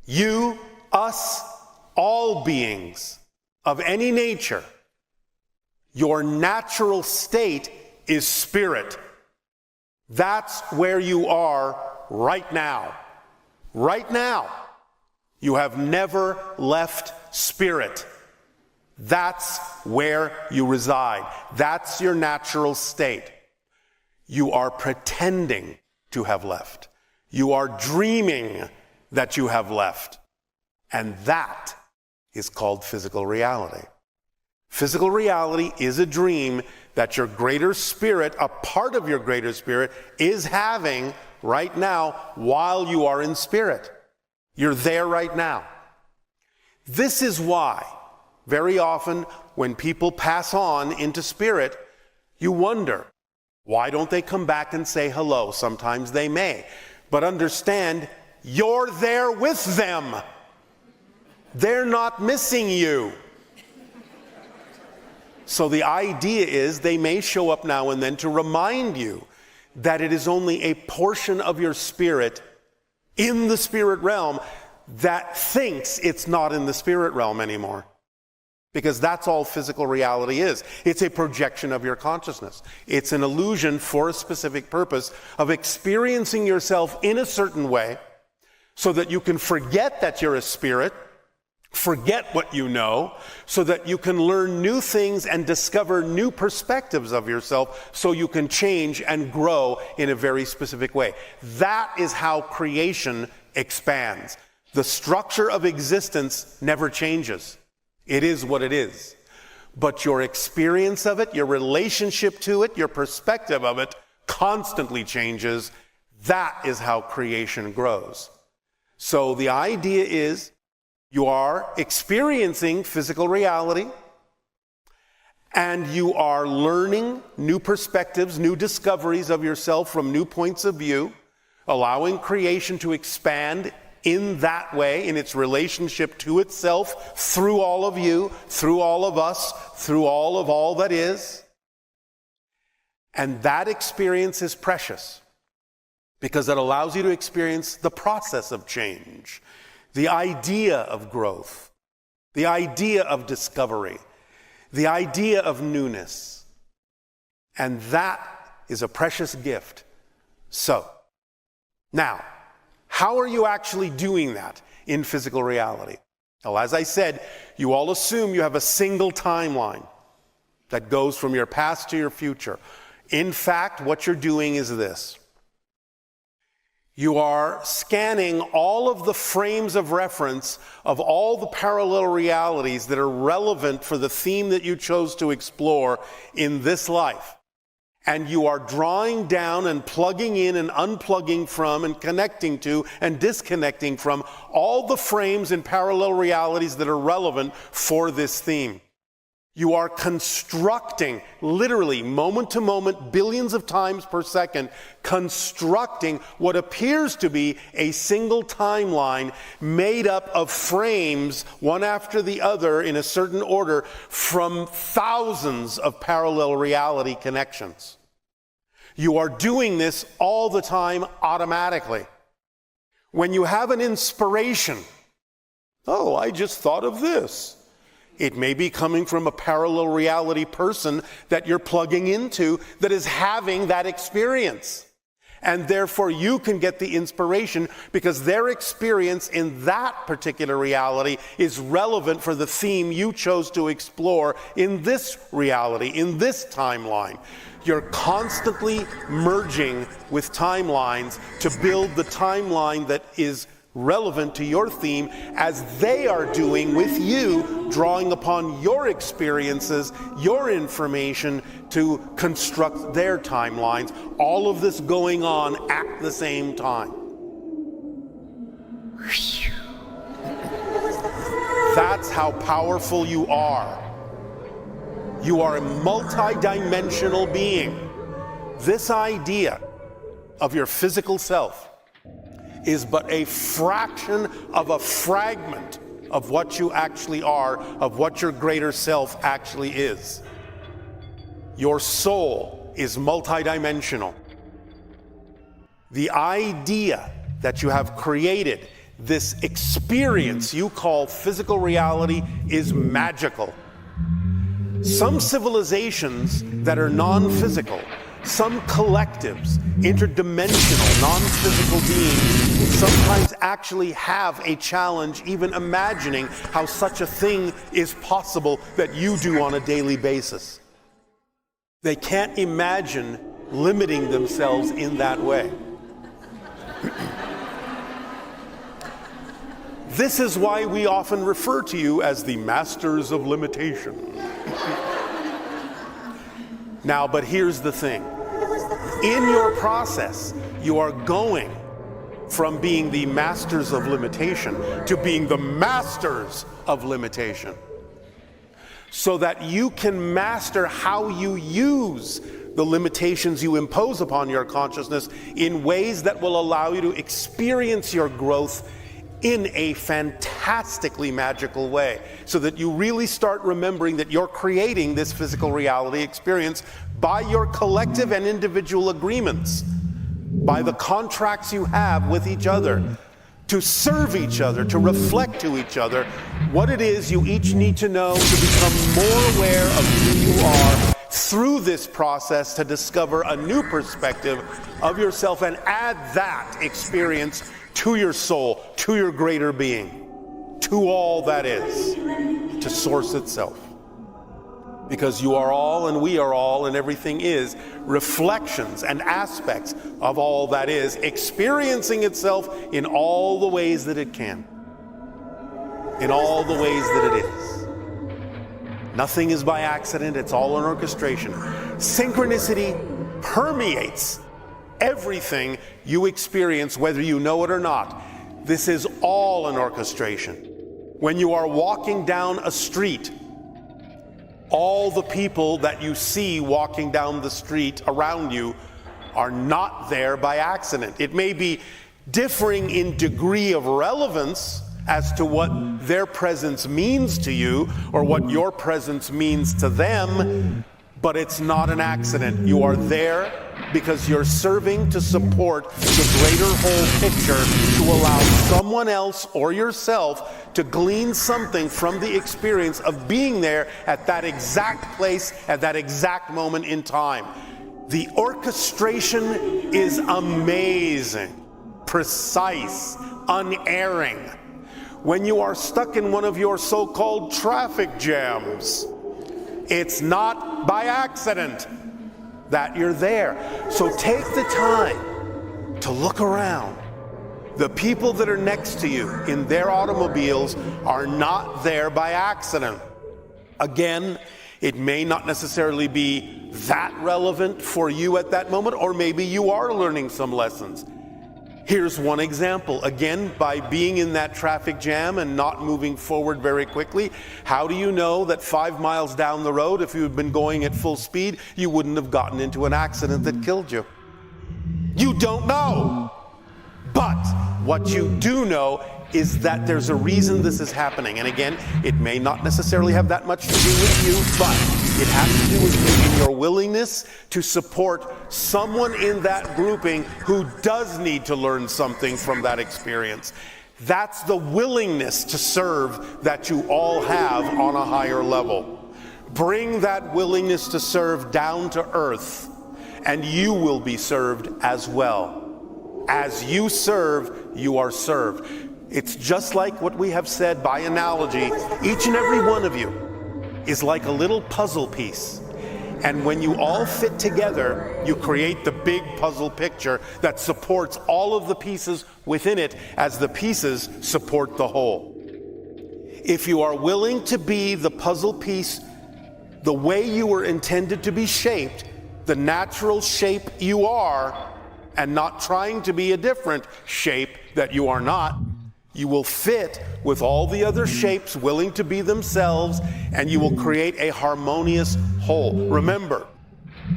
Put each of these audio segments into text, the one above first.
You, us, all beings of any nature, your natural state is spirit. That's where you are right now. Right now. You have never left spirit. That's where you reside. That's your natural state. You are pretending to have left. You are dreaming that you have left. And that is called physical reality. Physical reality is a dream that your greater spirit, a part of your greater spirit, is having right now while you are in spirit. You're there right now. This is why, very often, when people pass on into spirit, you wonder, why don't they come back and say hello? Sometimes they may. But understand, you're there with them. They're not missing you. So the idea is they may show up now and then to remind you that it is only a portion of your spirit in the spirit realm that thinks it's not in the spirit realm anymore. Because that's all physical reality is. It's a projection of your consciousness. It's an illusion for a specific purpose of experiencing yourself in a certain way so that you can forget that you're a spirit, forget what you know, so that you can learn new things and discover new perspectives of yourself so you can change and grow in a very specific way. That is how creation expands. The structure of existence never changes. It is what it is. But your experience of it, your relationship to it, your perspective of it constantly changes. That is how creation grows. So the idea is you are experiencing physical reality and you are learning new perspectives, new discoveries of yourself from new points of view, allowing creation to expand in that way, in its relationship to itself, through all of you, through all of us, through all that is. And that experience is precious because it allows you to experience the process of change, the idea of growth, the idea of discovery, the idea of newness. And that is a precious gift. So, now, how are you actually doing that in physical reality? Well, as I said, you all assume you have a single timeline that goes from your past to your future. In fact, what you're doing is this. You are scanning all of the frames of reference of all the parallel realities that are relevant for the theme that you chose to explore in this life. And you are drawing down and plugging in and unplugging from and connecting to and disconnecting from all the frames and parallel realities that are relevant for this theme. You are constructing, literally, moment to moment, billions of times per second, constructing what appears to be a single timeline made up of frames, one after the other in a certain order, from thousands of parallel reality connections. You are doing this all the time automatically. When you have an inspiration, oh, I just thought of this. It may be coming from a parallel reality person that you're plugging into that is having that experience. And therefore you can get the inspiration because their experience in that particular reality is relevant for the theme you chose to explore in this reality, in this timeline. You're constantly merging with timelines to build the timeline that is relevant to your theme as they are doing with you, drawing upon your experiences, your information to construct their timelines. All of this going on at the same time. That's how powerful you are. You are a multidimensional being. This idea of your physical self is but a fraction of a fragment of what you actually are, of what your greater self actually is. Your soul is multidimensional. The idea that you have created this experience you call physical reality is magical. Some civilizations that are non-physical, some collectives, interdimensional, non-physical beings, sometimes actually have a challenge even imagining how such a thing is possible that you do on a daily basis. They can't imagine limiting themselves in that way. This is why we often refer to you as the masters of limitation. Now, but here's the thing. In your process, you are going from being the masters of limitation to being the masters of limitation, so that you can master how you use the limitations you impose upon your consciousness in ways that will allow you to experience your growth in a fantastically magical way, so that you really start remembering that you're creating this physical reality experience by your collective and individual agreements, by the contracts you have with each other, to serve each other, to reflect to each other what it is you each need to know to become more aware of who you are through this process, to discover a new perspective of yourself and add that experience to your soul, to your greater being, to all that is, to source itself. Because you are all and we are all and everything is reflections and aspects of all that is, experiencing itself in all the ways that it can, in all the ways that it is. Nothing is by accident, it's all an orchestration. Synchronicity permeates everything you experience, whether you know it or not. This is all an orchestration. When you are walking down a street, all the people that you see walking down the street around you are not there by accident. It may be differing in degree of relevance as to what their presence means to you or what your presence means to them, but it's not an accident. You are there because you're serving to support the greater whole picture, to allow someone else or yourself to glean something from the experience of being there at that exact place, at that exact moment in time. The orchestration is amazing, precise, unerring. When you are stuck in one of your so-called traffic jams, it's not by accident that you're there. So take the time to look around. The people that are next to you in their automobiles are not there by accident. Again, it may not necessarily be that relevant for you at that moment, or maybe you are learning some lessons. Here's one example. Again, by being in that traffic jam and not moving forward very quickly, how do you know that 5 miles down the road, if you had been going at full speed, you wouldn't have gotten into an accident that killed you? You don't know. But what you do know is that there's a reason this is happening. And again, it may not necessarily have that much to do with you, but it has to do with you in your willingness to support someone in that grouping who does need to learn something from that experience. That's the willingness to serve that you all have on a higher level. Bring that willingness to serve down to earth, and you will be served as well. As you serve, you are served. It's just like what we have said by analogy. Each and every one of you is like a little puzzle piece. And when you all fit together, you create the big puzzle picture that supports all of the pieces within it as the pieces support the whole. If you are willing to be the puzzle piece the way you were intended to be shaped, the natural shape you are, and not trying to be a different shape that you are not, you will fit with all the other shapes willing to be themselves, and you will create a harmonious whole. Remember,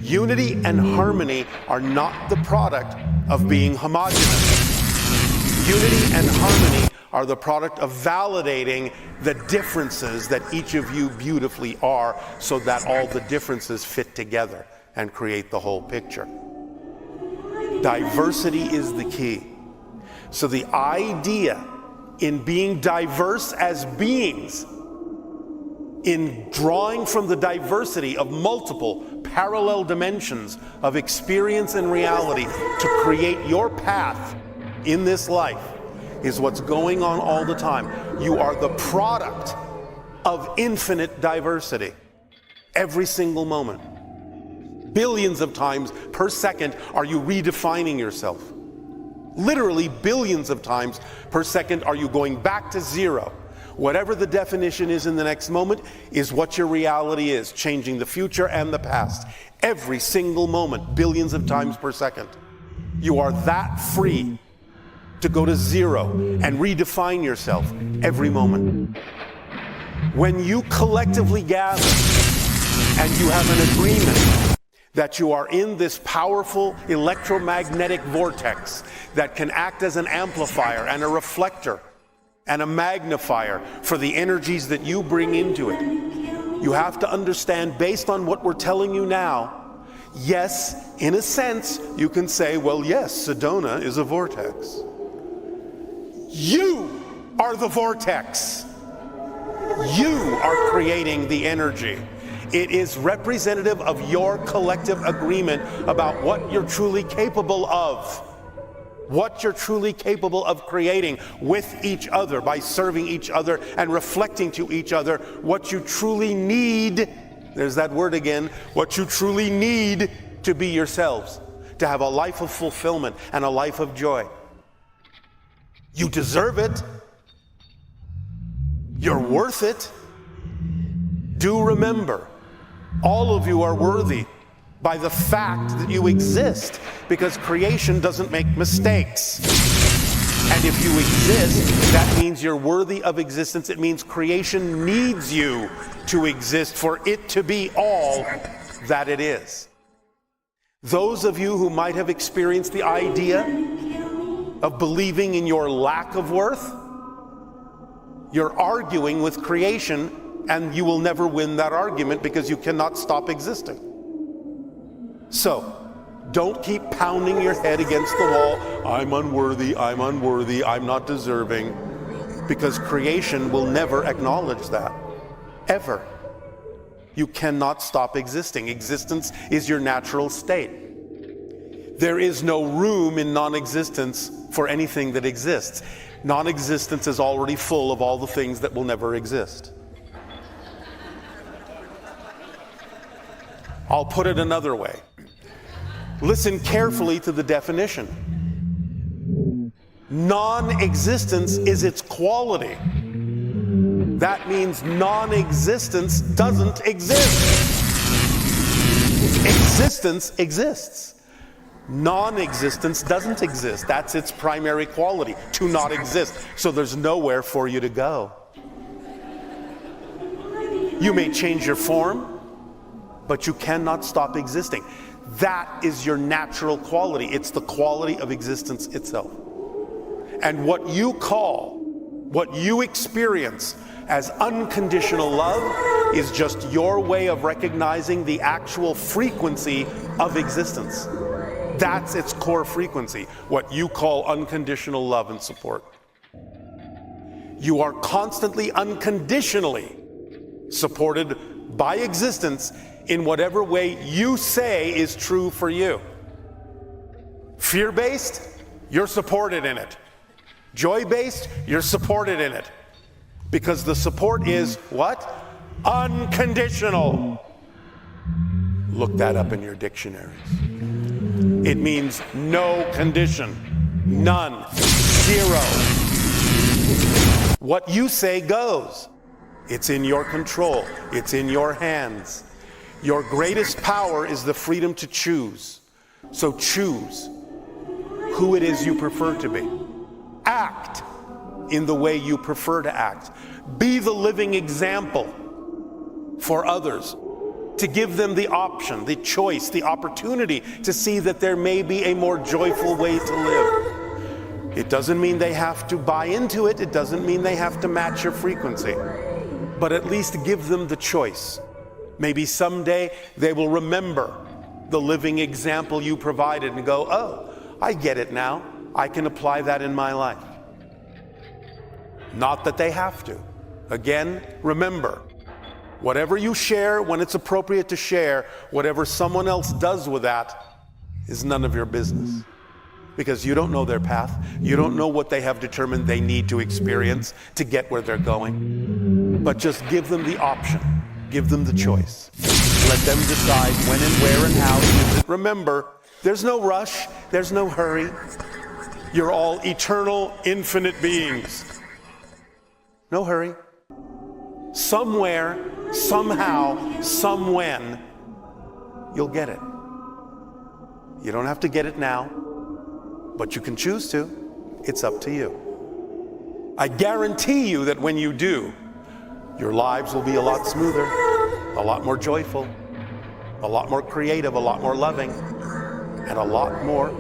unity and harmony are not the product of being homogeneous. Unity and harmony are the product of validating the differences that each of you beautifully are, so that all the differences fit together and create the whole picture. Diversity is the key. So the idea in being diverse as beings, in drawing from the diversity of multiple parallel dimensions of experience and reality to create your path in this life, is what's going on all the time. You are the product of infinite diversity every single moment. Billions of times per second are you redefining yourself. Literally billions of times per second are you going back to zero. Whatever the definition is in the next moment is what your reality is, changing the future and the past. Every single moment, billions of times per second. You are that free to go to zero and redefine yourself every moment. When you collectively gather and you have an agreement that you are in this powerful electromagnetic vortex that can act as an amplifier and a reflector and a magnifier for the energies that you bring into it. You have to understand, based on what we're telling you now, yes, in a sense, you can say, well, yes, Sedona is a vortex. You are the vortex. You are creating the energy. It is representative of your collective agreement about what you're truly capable of. What you're truly capable of creating with each other by serving each other and reflecting to each other what you truly need. There's that word again, what you truly need to be yourselves, to have a life of fulfillment and a life of joy. You deserve it. You're worth it. Do remember, all of you are worthy by the fact that you exist, because creation doesn't make mistakes. And if you exist, that means you're worthy of existence. It means creation needs you to exist for it to be all that it is. Those of you who might have experienced the idea of believing in your lack of worth, you're arguing with creation, and you will never win that argument because you cannot stop existing. So, don't keep pounding your head against the wall, I'm unworthy, I'm not deserving, because creation will never acknowledge that, ever. You cannot stop existing. Existence is your natural state. There is no room in non-existence for anything that exists. Non-existence is already full of all the things that will never exist. I'll put it another way. Listen carefully to the definition. Non-existence is its quality. That means non-existence doesn't exist. Existence exists. Non-existence doesn't exist. That's its primary quality, to not exist. So there's nowhere for you to go. You may change your form, but you cannot stop existing. That is your natural quality. It's the quality of existence itself. And what you call, what you experience as unconditional love is just your way of recognizing the actual frequency of existence. That's its core frequency, what you call unconditional love and support. You are constantly unconditionally supported by existence in whatever way you say is true for you. Fear-based, you're supported in it. Joy-based, you're supported in it. Because the support is what? Unconditional. Look that up in your dictionaries. It means no condition, none, zero. What you say goes. It's in your control. It's in your hands. Your greatest power is the freedom to choose. So choose who it is you prefer to be. Act in the way you prefer to act. Be the living example for others, to give them the option, the choice, the opportunity to see that there may be a more joyful way to live. It doesn't mean they have to buy into it. It doesn't mean they have to match your frequency. But at least give them the choice. Maybe someday they will remember the living example you provided and go, oh, I get it now. I can apply that in my life. Not that they have to. Again, remember, whatever you share when it's appropriate to share, whatever someone else does with that is none of your business. Because you don't know their path. You don't know what they have determined they need to experience to get where they're going. But just give them the option. Give them the choice. Let them decide when and where and how to use it. Remember, there's no rush. There's no hurry. You're all eternal, infinite beings. No hurry. Somewhere, somehow, somewhen, you'll get it. You don't have to get it now, but you can choose to. It's up to you. I guarantee you that when you do, your lives will be a lot smoother, a lot more joyful, a lot more creative, a lot more loving, and a lot more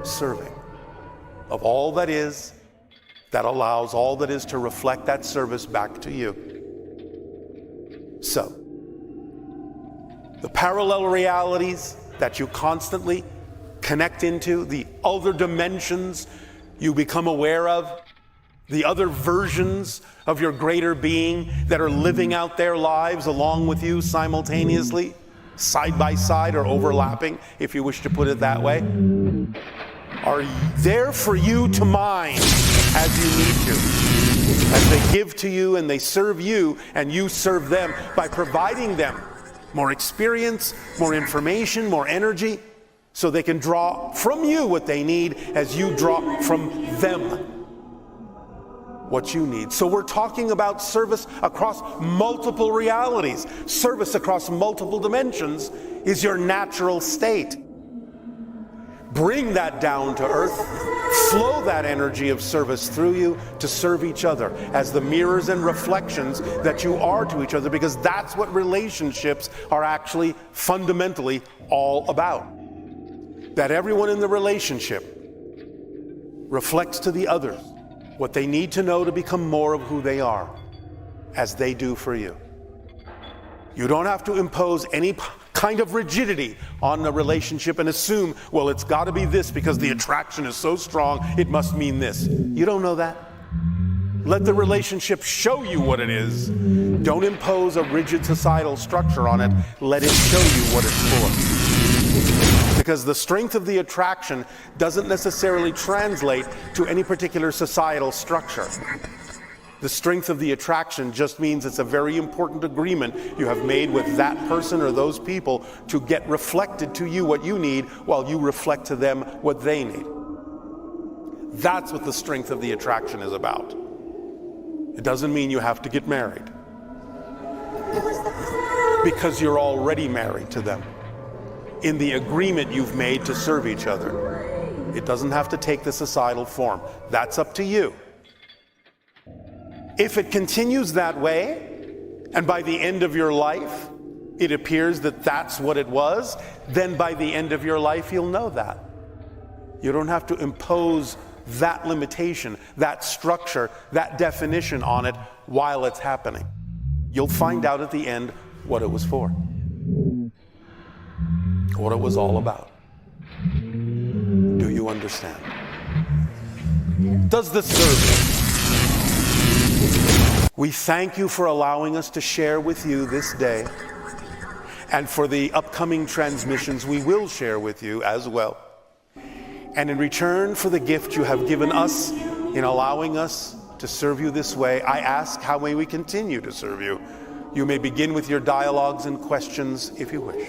serving of all that is, that allows all that is to reflect that service back to you. So, the parallel realities that you constantly connect into, the other dimensions you become aware of, the other versions of your greater being that are living out their lives along with you simultaneously, side by side or overlapping, if you wish to put it that way, are there for you to mine as you need to, as they give to you and they serve you and you serve them by providing them more experience, more information, more energy, so they can draw from you what they need as you draw from them what you need. So we're talking about service across multiple realities. Service across multiple dimensions is your natural state. Bring that down to earth. Flow that energy of service through you to serve each other as the mirrors and reflections that you are to each other, because that's what relationships are actually fundamentally all about. That everyone in the relationship reflects to the others what they need to know to become more of who they are, as they do for you. You don't have to impose any kind of rigidity on the relationship and assume, well, it's got to be this because the attraction is so strong, it must mean this. You don't know that. Let the relationship show you what it is. Don't impose a rigid societal structure on it. Let it show you what it's for. Because the strength of the attraction doesn't necessarily translate to any particular societal structure. The strength of the attraction just means it's a very important agreement you have made with that person or those people to get reflected to you what you need while you reflect to them what they need. That's what the strength of the attraction is about. It doesn't mean you have to get married, because you're already married to them in the agreement you've made to serve each other. It doesn't have to take the societal form. That's up to you. If it continues that way, and by the end of your life, it appears that that's what it was, then by the end of your life, you'll know that. You don't have to impose that limitation, that structure, that definition on it while it's happening. You'll find out at the end what it was for, what it was all about. Do you understand? Does this serve you? We thank you for allowing us to share with you this day, and for the upcoming transmissions we will share with you as well. And in return for the gift you have given us in allowing us to serve you this way, I ask, how may we continue to serve you? You may begin with your dialogues and questions if you wish.